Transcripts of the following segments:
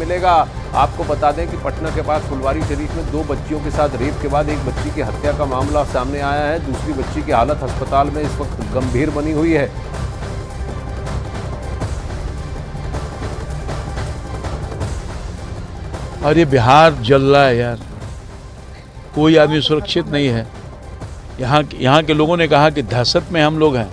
मिलेगा। आपको बता दें कि पटना के पास फुलवारी शरीफ में 2 बच्चियों के साथ रेप के बाद एक बच्ची की हत्या का मामला सामने आया है। दूसरी बच्ची की हालत अस्पताल में इस वक्त गंभीर बनी हुई है। और ये बिहार जल रहा है यार, कोई आदमी सुरक्षित नहीं है। यहाँ के लोगों ने कहा कि दहशत में हम लोग हैं।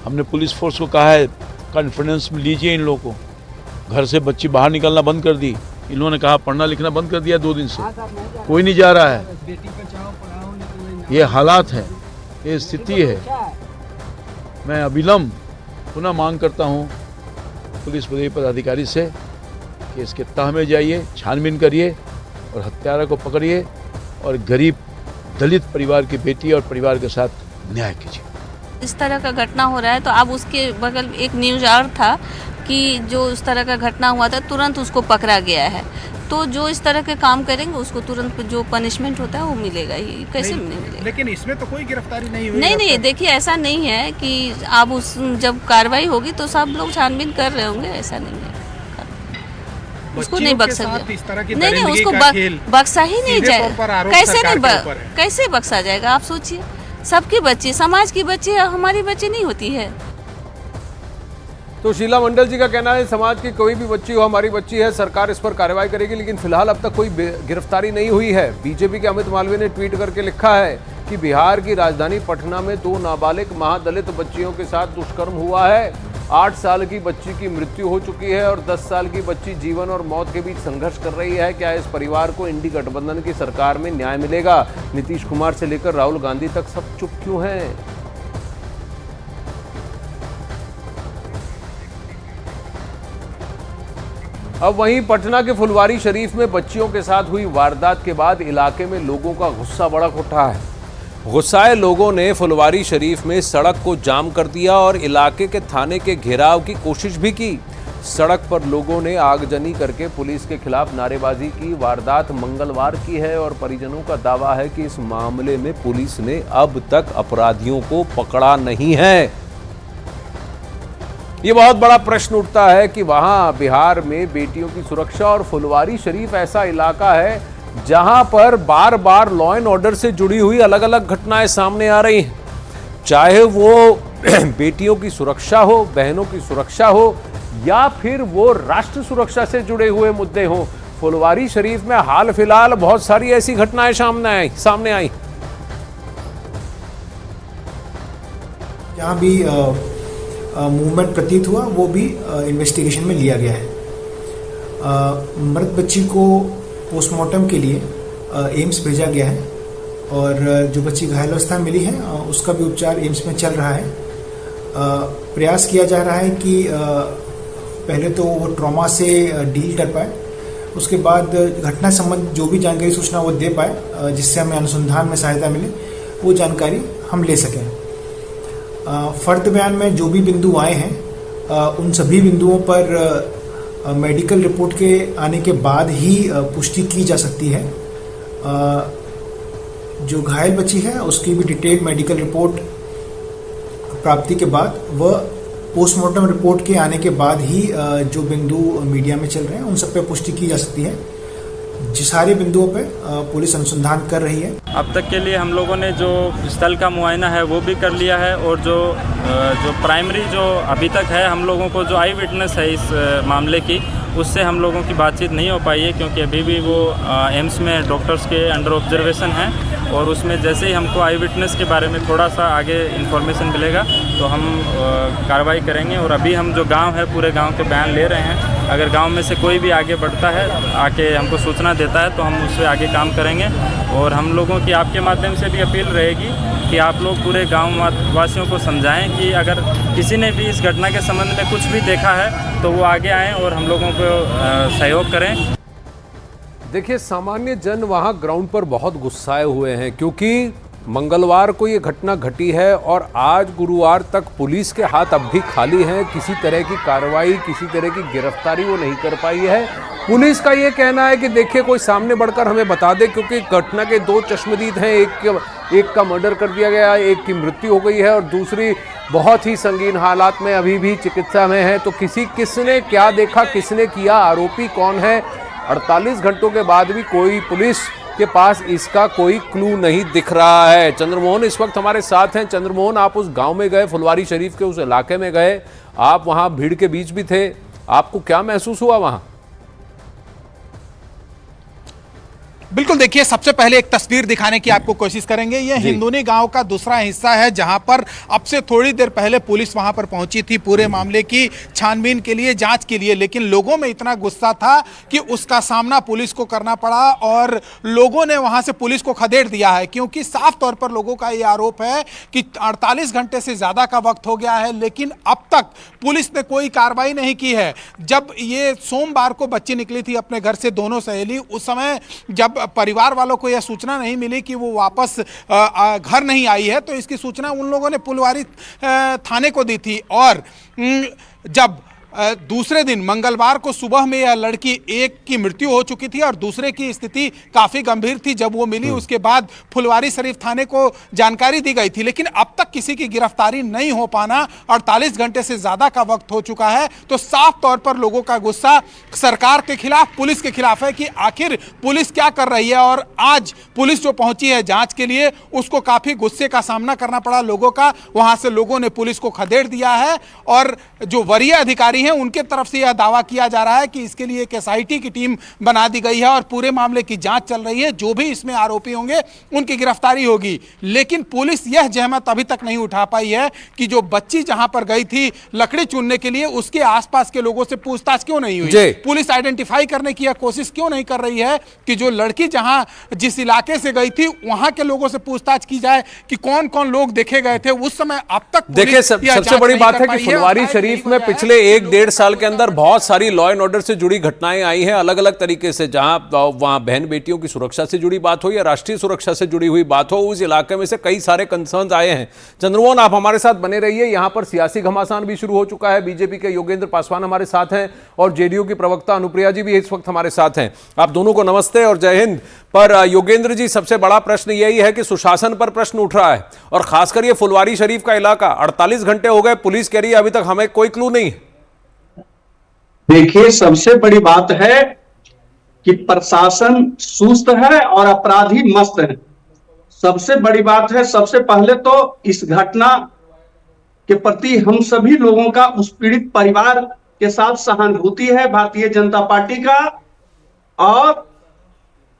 हमने पुलिस फोर्स को कहा है कॉन्फिडेंस में लीजिए इन लोगों को। घर से बच्ची बाहर निकलना बंद कर दी, इन लोगों ने कहा पढ़ना लिखना बंद कर दिया 2 दिन से, कोई नहीं जा रहा है। ये हालात है, ये स्थिति है। मैं अविलंब पुनः मांग करता हूँ पुलिस पदाधिकारी से कि इसके तह में जाइए, छानबीन करिए और हत्यारा को पकड़िए और गरीब दलित परिवार की बेटी और परिवार के साथ न्याय कीजिए। इस तरह का घटना हो रहा है तो अब उसके बगल में एक न्यूज़ और था कि जो इस तरह का घटना हुआ था तुरंत उसको पकड़ा गया है। तो जो इस तरह के काम करेंगे उसको तुरंत जो पनिशमेंट होता है वो मिलेगा ही, कैसे नहीं मिलेगा। लेकिन इसमें तो कोई गिरफ्तारी नहीं हुई। नहीं, देखिए ऐसा नहीं है कि अब उस जब कार्रवाई होगी तो सब लोग छानबीन कर रहे होंगे, ऐसा नहीं है। उसको नहीं बख्शा जाएगा। नहीं, उसको बख्शा ही नहीं जाएगा। कैसे बख्शा जाएगा आप सोचिए। सबकी बच्ची, समाज की बच्ची, हमारी बच्ची नहीं होती है। तो शीला मंडल जी का कहना है समाज की कोई भी बच्ची हो हमारी बच्ची है, सरकार इस पर कार्रवाई करेगी। लेकिन फिलहाल अब तक कोई गिरफ्तारी नहीं हुई है। बीजेपी के अमित मालवीय ने ट्वीट करके लिखा है कि बिहार की राजधानी पटना में 2 नाबालिग महादलित बच्चियों के साथ दुष्कर्म हुआ है। 8 साल की बच्ची की मृत्यु हो चुकी है और 10 साल की बच्ची जीवन और मौत के बीच संघर्ष कर रही है। क्या इस परिवार को इंडी गठबंधन की सरकार में न्याय मिलेगा? नीतीश कुमार से लेकर राहुल गांधी तक सब चुप क्यों हैं? अब वहीं पटना के फुलवारी शरीफ में बच्चियों के साथ हुई वारदात के बाद इलाके में लोगों का गुस्सा भड़क उठा है। गुस्साए लोगों ने फुलवारी शरीफ में सड़क को जाम कर दिया और इलाके के थाने के घेराव की कोशिश भी की। सड़क पर लोगों ने आगजनी करके पुलिस के खिलाफ नारेबाजी की। वारदात मंगलवार की है और परिजनों का दावा है कि इस मामले में पुलिस ने अब तक अपराधियों को पकड़ा नहीं है। ये बहुत बड़ा प्रश्न उठता है कि वहां बिहार में बेटियों की सुरक्षा और फुलवारी शरीफ ऐसा इलाका है जहां पर बार बार लॉ एंड ऑर्डर से जुड़ी हुई अलग अलग घटनाएं सामने आ रही हैं। चाहे वो बेटियों की सुरक्षा हो, बहनों की सुरक्षा हो या फिर वो राष्ट्र सुरक्षा से जुड़े हुए मुद्दे हो। फुलवारी शरीफ में हाल फिलहाल बहुत सारी ऐसी घटनाएं सामने आई। जहां भी मूवमेंट प्रतीत हुआ वो भी इन्वेस्टिगेशन में लिया गया है। मृत बच्ची को पोस्टमार्टम के लिए एम्स भेजा गया है और जो बच्ची घायल अवस्था में मिली है उसका भी उपचार एम्स में चल रहा है। प्रयास किया जा रहा है कि पहले तो वो ट्रॉमा से डील कर पाए, उसके बाद घटना संबंधी जो भी जानकारी सूचना वो दे पाए जिससे हमें अनुसंधान में सहायता मिले, वो जानकारी हम ले सकें। फर्द बयान में जो भी बिंदु आए हैं उन सभी बिंदुओं पर मेडिकल रिपोर्ट के आने के बाद ही पुष्टि की जा सकती है। जो घायल बच्ची है उसकी भी डिटेल्ड मेडिकल रिपोर्ट प्राप्ति के बाद व पोस्टमार्टम रिपोर्ट के आने के बाद ही जो बिंदु मीडिया में चल रहे हैं उन सब पे पुष्टि की जा सकती है। जिस सारे बिंदुओं पे पुलिस अनुसंधान कर रही है। अब तक के लिए हम लोगों ने जो स्थल का मुआयना है वो भी कर लिया है और जो प्राइमरी जो अभी तक है हम लोगों को जो आई विटनेस है इस मामले की, उससे हम लोगों की बातचीत नहीं हो पाई है क्योंकि अभी भी वो एम्स में डॉक्टर्स के अंडर ऑब्जर्वेशन है और उसमें जैसे ही हमको आई विटनेस के बारे में थोड़ा सा आगे इन्फॉर्मेशन मिलेगा तो हम कार्रवाई करेंगे। और अभी हम जो गांव है पूरे गांव के बयान ले रहे हैं। अगर गांव में से कोई भी आगे बढ़ता है, आके हमको सूचना देता है तो हम उससे आगे काम करेंगे। और हम लोगों की आपके माध्यम से भी अपील रहेगी कि आप लोग पूरे गांव वासियों को समझाएं कि अगर किसी ने भी इस घटना के संबंध में कुछ भी देखा है तो वो आगे आएँ और हम लोगों को सहयोग करें। देखिए, सामान्य जन वहां ग्राउंड पर बहुत गुस्साए हुए हैं क्योंकि मंगलवार को ये घटना घटी है और आज गुरुवार तक पुलिस के हाथ अब भी खाली हैं। किसी तरह की कार्रवाई, किसी तरह की गिरफ्तारी वो नहीं कर पाई है पुलिस का ये कहना है कि देखिए कोई सामने बढ़कर हमें बता दे, क्योंकि घटना के दो चश्मदीद हैं, एक का मर्डर कर दिया गया, एक की मृत्यु हो गई है और दूसरी बहुत ही संगीन हालात में अभी भी चिकित्सा में है। तो किसने क्या देखा, किसने किया, आरोपी कौन है, 48 घंटों के बाद भी कोई पुलिस के पास इसका कोई क्लू नहीं दिख रहा है। चंद्रमोहन इस वक्त हमारे साथ हैं। चंद्रमोहन, आप उस गांव में गए, फुलवारी शरीफ के उस इलाके में गए, आप वहां भीड़ के बीच भी थे, आपको क्या महसूस हुआ वहां? बिल्कुल, देखिए सबसे पहले एक तस्वीर दिखाने की आपको कोशिश करेंगे। ये हिंदुनी गांव का दूसरा हिस्सा है जहां पर अब से थोड़ी देर पहले पुलिस वहां पर पहुंची थी पूरे मामले की छानबीन के लिए, जांच के लिए, लेकिन लोगों में इतना गुस्सा था कि उसका सामना पुलिस को करना पड़ा और लोगों ने वहां से पुलिस को खदेड़ दिया है, क्योंकि साफ तौर पर लोगों का ये आरोप है कि 48 घंटे से ज्यादा का वक्त हो गया है लेकिन अब तक पुलिस ने कोई कार्रवाई नहीं की है। जब ये सोमवार को बच्ची निकली थी अपने घर से, दोनों सहेली, उस समय जब परिवार वालों को यह सूचना नहीं मिली कि वो वापस घर नहीं आई है, तो इसकी सूचना उन लोगों ने फुलवारी थाने को दी थी। और जब दूसरे दिन मंगलवार को सुबह में यह लड़की, एक की मृत्यु हो चुकी थी और दूसरे की स्थिति काफी गंभीर थी, जब वो मिली उसके बाद फुलवारी शरीफ थाने को जानकारी दी गई थी, लेकिन अब तक किसी की गिरफ्तारी नहीं हो पाना, 48 घंटे से ज्यादा का वक्त हो चुका है। तो साफ तौर पर लोगों का गुस्सा सरकार के खिलाफ, पुलिस के खिलाफ है कि आखिर पुलिस क्या कर रही है। और आज पुलिस जो पहुंची है जांच के लिए, उसको काफी गुस्से का सामना करना पड़ा लोगों का। वहां से लोगों ने पुलिस को खदेड़ दिया है और जो वरीय अधिकारी हैं उनके तरफ से यह दावा किया जा रहा है कि इसके लिए एक एसआईटी की टीम बना दी गई है और पूरे मामले की जांच चल रही है। जो भी इसमें आरोपी होंगे उनकी गिरफ्तारी होगी। लेकिन पुलिस यह जहमत अभी तक नहीं उठा पाई है कि जो बच्ची जहां पर गई थी लकड़ी चुनने के लिए, उसके आसपास के लोगों से पूछताछ क्यों नहीं हुई, पुलिस आइडेंटिफाई करने की कोशिश क्यों नहीं कर रही है कि जो लड़की जहां जिस इलाके से गई थी वहां के लोगों से पूछताछ की जाए कि कौन कौन लोग देखे गए थे उस समय। अब तक देखिए सबसे बड़ी बात है कि फुलवारी शरीफ में पिछले 1-1.5 साल के अंदर बहुत सारी लॉ एंड ऑर्डर से जुड़ी घटनाएं आई हैं अलग अलग तरीके से, जहां वहां बहन बेटियों की सुरक्षा से जुड़ी बात हो या राष्ट्रीय सुरक्षा से जुड़ी हुई बात हो, उस इलाके में से कई सारे कंसर्न्स आए हैं। चंद्रमोहन, आप हमारे साथ बने रहिए। यहां पर सियासी घमासान भी शुरू हो चुका है। बीजेपी के योगेंद्र पासवान हमारे साथ हैं और जेडीयू की प्रवक्ता अनुप्रिया जी भी इस वक्त हमारे साथ हैं। आप दोनों को नमस्ते और जय हिंद। पर योगेंद्र जी, सबसे बड़ा प्रश्न यही है कि सुशासन पर प्रश्न उठ रहा है और खासकर ये फुलवारी शरीफ का इलाका, 48 घंटे हो गए, पुलिस कह रही है अभी तक हमें कोई क्लू नहीं। देखिए, सबसे बड़ी बात है कि प्रशासन सुस्त है और अपराधी मस्त है। सबसे बड़ी बात है, सबसे पहले तो इस घटना के प्रति हम सभी लोगों का, उस पीड़ित परिवार के साथ सहानुभूति है भारतीय जनता पार्टी का। और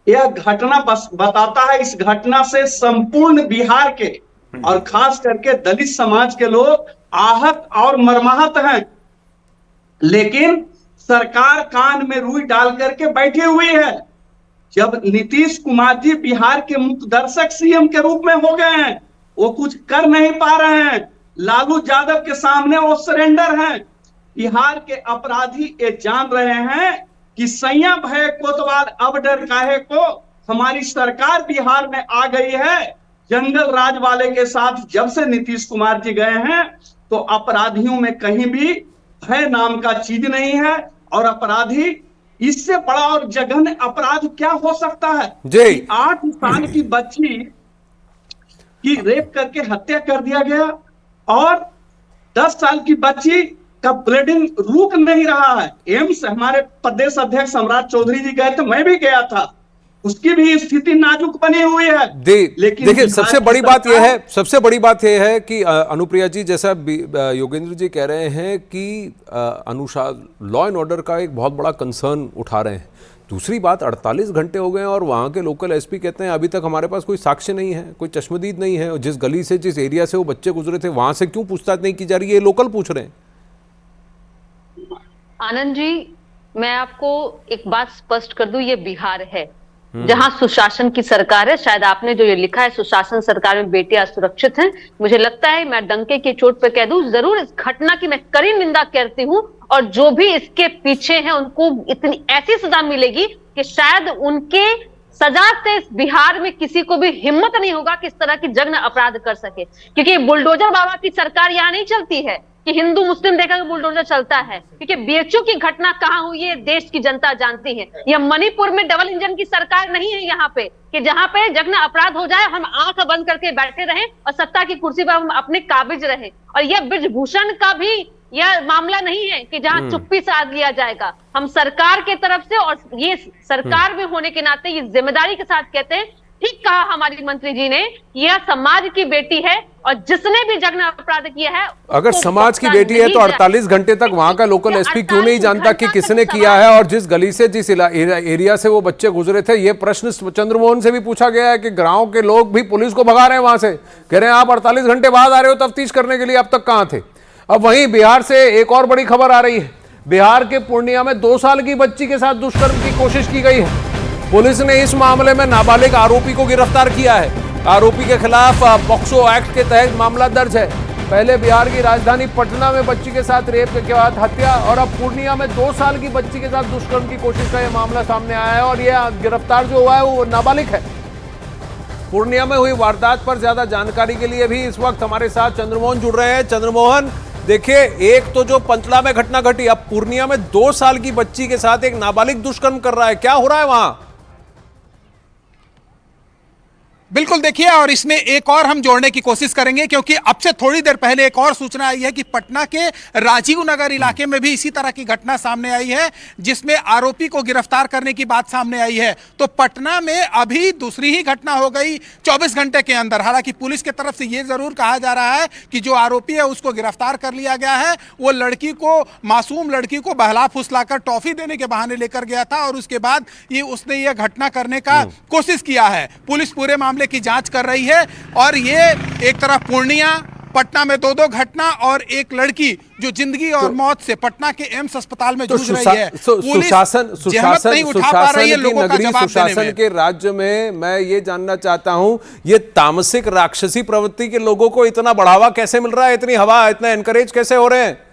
यह घटना बस बताता है, इस घटना से संपूर्ण बिहार के और खास करके दलित समाज के लोग आहत और मर्माहत हैं। लेकिन सरकार कान में रुई डाल करके बैठी हुई है। जब नीतीश कुमार जी बिहार के मुख्य दर्शक सीएम के रूप में हो गए हैं, वो कुछ कर नहीं पा रहे हैं। लालू यादव के सामने वो सरेंडर हैं। बिहार के अपराधी ये जान रहे हैं कि सैया भय कोतवाल अब डर काहे को, हमारी सरकार बिहार में आ गई है। जंगल राज वाले के साथ जब से नीतीश कुमार जी गए हैं तो अपराधियों में कहीं भी भय नाम का चीज नहीं है। और अपराधी, इससे बड़ा और जघन्य अपराध क्या हो सकता है कि 8 साल की बच्ची की रेप करके हत्या कर दिया गया और 10 साल की बच्ची का ब्लीडिंग रुक नहीं रहा है। एम्स हमारे प्रदेश अध्यक्ष सम्राट चौधरी जी गए थे, मैं भी गया था, उसकी भी स्थिति नाजुक बनी हुई है। लेकिन देखिए, सबसे बड़ी बात यह है कि अनुप्रिया जी, जैसा योगेंद्र जी कह रहे हैं कि लॉ एंड ऑर्डर का एक बहुत बड़ा कंसर्न उठा रहे हैं। दूसरी बात, 48 घंटे हो गए और वहां के लोकल एसपी कहते हैं अभी तक हमारे पास कोई साक्ष्य नहीं है, कोई चश्मदीद नहीं है। जिस गली से, जिस एरिया से वो बच्चे गुजरे थे, वहां से क्यों पूछताछ नहीं की जा रही है, ये लोकल पूछ रहे हैं। आनंद जी, मैं आपको एक बात स्पष्ट कर दूं, ये बिहार है जहां सुशासन की सरकार है। शायद आपने जो ये लिखा है, सुशासन सरकार में बेटियां सुरक्षित हैं, मुझे लगता है मैं डंके की चोट पर कह दूं, जरूर इस घटना की मैं कड़ी निंदा करती हूं और जो भी इसके पीछे हैं उनको इतनी ऐसी सजा मिलेगी कि शायद उनके सजा से इस बिहार में किसी को भी हिम्मत नहीं होगा कि इस तरह की जघन्य अपराध कर सके। क्योंकि बुलडोजर बाबा की सरकार यहाँ नहीं चलती है कि हिंदू मुस्लिम देखा बुलडोजर चलता है, क्योंकि बीएचयू की घटना कहाँ हुई है देश की जनता जानती है। यह मणिपुर में डबल इंजन की सरकार नहीं है यहाँ पे, कि जहां पे जघन्य अपराध हो जाए हम आंख बंद करके बैठे रहें और सत्ता की कुर्सी पर हम अपने काबिज रहे। और यह ब्रिजभूषण का भी यह मामला नहीं है कि जहां चुप्पी साध लिया जाएगा। हम सरकार के तरफ से, और ये सरकार में होने के नाते ये जिम्मेदारी के साथ कहते हैं, ठीक कहा हमारी मंत्री जी ने, यह समाज की बेटी है और जिसने भी जघन्य अपराध किया है, अगर समाज की बेटी है तो 48 घंटे तक वहां का लोकल एसपी क्यों नहीं जानता कि किसने किया है और जिस गली से, जिस एरिया से वो बच्चे गुजरे थे? ये प्रश्न चंद्रमोहन से भी पूछा गया है कि गांव के लोग भी पुलिस को भगा रहे हैं वहां से, कह रहे हैं आप 48 घंटे बाद आ रहे हो तफ्तीश करने के लिए, अब तक कहां थे? अब वहीं बिहार से एक और बड़ी खबर आ रही है। बिहार के पूर्णिया में 2 साल की बच्ची के साथ दुष्कर्म की कोशिश की गई है। पुलिस ने इस मामले में नाबालिग आरोपी को गिरफ्तार किया है। आरोपी के खिलाफ पॉक्सो एक्ट के तहत मामला दर्ज है। पहले बिहार की राजधानी पटना में बच्ची के साथ रेप के बाद हत्या, और अब पूर्णिया में 2 साल की बच्ची के साथ दुष्कर्म की कोशिश का यह मामला सामने आया है और यह गिरफ्तार जो हुआ है वो नाबालिग है। पूर्णिया में हुई वारदात पर ज्यादा जानकारी के लिए भी इस वक्त हमारे साथ चंद्रमोहन जुड़ रहे हैं। चंद्रमोहन, देखिए, एक तो जो पंचला में घटना घटी, अब पूर्णिया में 2 साल की बच्ची के साथ एक नाबालिग दुष्कर्म कर रहा है, क्या हो रहा है वहां? बिल्कुल, देखिए, और इसमें एक और हम जोड़ने की कोशिश करेंगे, क्योंकि अब से थोड़ी देर पहले एक और सूचना आई है कि पटना के राजीव नगर इलाके में भी इसी तरह की घटना सामने आई है, जिसमें आरोपी को गिरफ्तार करने की बात सामने आई है। तो पटना में अभी दूसरी ही घटना हो गई 24 घंटे के अंदर। हालांकि पुलिस की तरफ से यह जरूर कहा जा रहा है कि जो आरोपी है उसको गिरफ्तार कर लिया गया है। वो लड़की को, मासूम लड़की को बहला फुसलाकर टॉफी देने के बहाने लेकर गया था और उसके बाद उसने यह घटना करने का कोशिश किया है। पुलिस पूरे मामले की जांच कर रही है और ये एक तरफ पूर्णिया, पटना में 2 घटना और एक लड़की जो जिंदगी और मौत से पटना के एम्स अस्पताल में जूझ रही है। सुशासन के राज्य में मैं ये जानना चाहता हूं, ये तामसिक राक्षसी प्रवृत्ति के लोगों को इतना बढ़ावा कैसे मिल रहा है, इतनी हवा, इतना एनकरेज कैसे हो रहे हैं?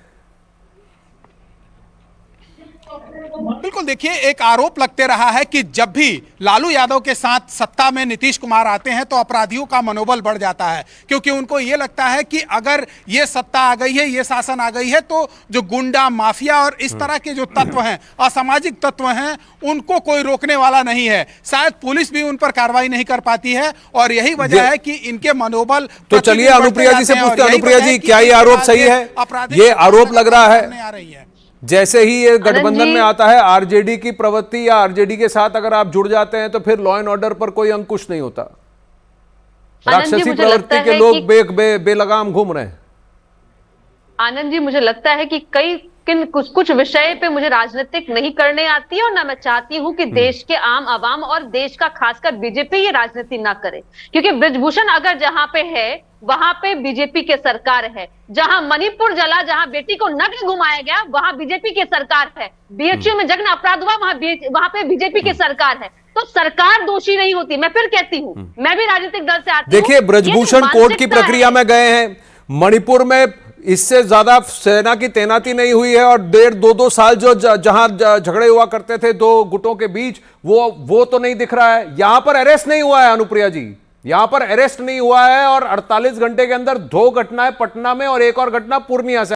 बिल्कुल, देखिए, एक आरोप लगते रहा है कि जब भी लालू यादव के साथ सत्ता में नीतीश कुमार आते हैं तो अपराधियों का मनोबल बढ़ जाता है, क्योंकि उनको ये लगता है कि अगर ये सत्ता आ गई है, ये शासन आ गई है, तो जो गुंडा, माफिया और इस तरह के जो तत्व हैं, असामाजिक तत्व हैं, उनको कोई रोकने वाला नहीं है। शायद पुलिस भी उन पर कार्रवाई नहीं कर पाती है और यही वजह है कि इनके मनोबल। तो चलिए अनुप्रिया जी से पूछते हैं। अनुप्रिया जी, क्या ये आरोप सही है? ये आरोप लग रहा है जैसे ही ये गठबंधन में आता है आरजेडी की प्रवृत्ति, या आरजेडी के साथ अगर आप जुड़ जाते हैं तो फिर लॉ एंड ऑर्डर पर कोई अंकुश नहीं होता, राक्षसी प्रवृत्ति के लोग बेलगाम घूम रहे हैं। आनंद जी, मुझे लगता है कि कुछ विषय पे मुझे राजनीतिक नहीं करने आती है और ना मैं चाहती हूं कि देश के आम आवाम और देश का खासकर बीजेपी ये राजनीति ना करे, क्योंकि ब्रिजभूषण अगर जहां पे है वहां पे बीजेपी के सरकार है। जहां मणिपुर जला, जहां बेटी को नग्न घुमाया गया, वहां बीजेपी की सरकार है। बीएचयू में जघन्य अपराध हुआ, वहां पे बीजेपी की सरकार है। तो सरकार दोषी नहीं होती। मैं फिर कहती हूँ, मैं भी राजनीतिक दल से आती हूँ। देखिए, ब्रिजभूषण कोर्ट की प्रक्रिया में गए हैं। मणिपुर में इससे ज्यादा सेना की तैनाती नहीं हुई है और 1.5-2 साल जो जहां झगड़े हुआ करते थे 2 गुटों के बीच, वो तो नहीं दिख रहा है। यहां पर अरेस्ट नहीं हुआ है अनुप्रिया जी, यहां पर अरेस्ट नहीं हुआ है और 48 घंटे के अंदर 2 घटनाएं पटना में और एक और घटना पूर्णिया से।